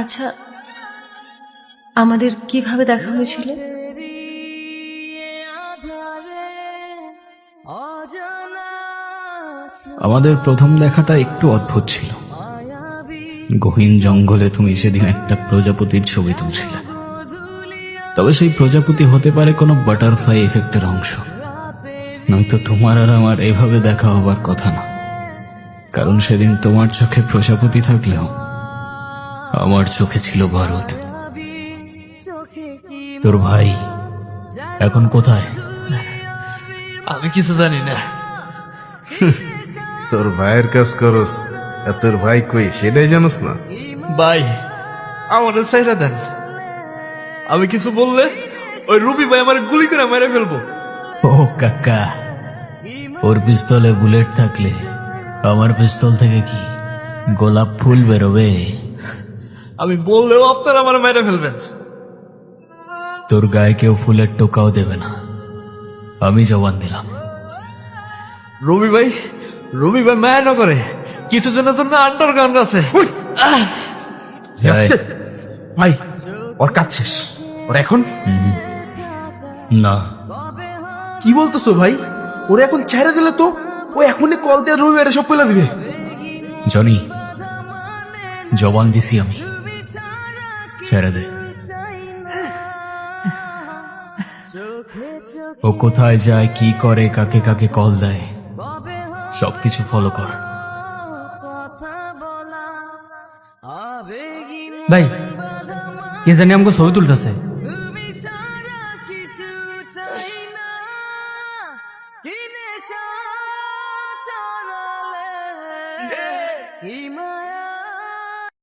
আচ্ছা, আমাদের কিভাবে দেখা হয়েছিল? আমাদের প্রথম দেখাটা একটু অদ্ভুত ছিল। গহীন জঙ্গলে তুমি সেদিন একটা প্রজাপতির ছবি তুলছিলে। তবে সেই প্রজাপতি হতে পারে কোনো বাটারফ্লাই এফেক্টের অংশ, নয়তো তোমার আর আমার এভাবে দেখা হবার কথা না। কারণ সেদিন তোমার চোখে প্রজাপতি থাকলেও আমার চোখে ছিল বারুদ। তোর ভাই এখন কোথায়? আমি কিছু জানি না। তোর ভাইয়ের কাজ করস আর তোর ভাই কই সেটাই জানোস না? ভাই, আমার সাইরা দেন। আমি কিছু বললে ওই রুবি ভাই আমার গুলি করে মেরে ফেলবো। ও কাকা, ওর পিস্তলে বুলেট থাকলে আমার পিস্তল থেকে কি গোলাপ ফুল বেরোবে? আমি বললেও আপনারা আমার মেরে ফেলবেন। তোর গায়ে কেউ ফুলের টোকাও দেবে না, আমি জবান দিলাম। রবি ভাই মায়া না করে কিছু দিনের জন্য আন্ডারগ্রাউন্ড আছে। যাই। ভাই ওর কাজ শেষ, ওর এখন না, কি বলতেছো ভাই? ওর এখন ছেড়ে দিলে তো ও এখনই কল দিয়ে রবিবারে সব পেলে দিবে। জনি, জবান দিছি আমি, ছেড়ে দে। ও কোথায় যায়, কি করে, কাকে কাকে কল দেয়, সবকিছু ফলো কর। ভাই কে জানি আমাকে ছবি তুলতেছে।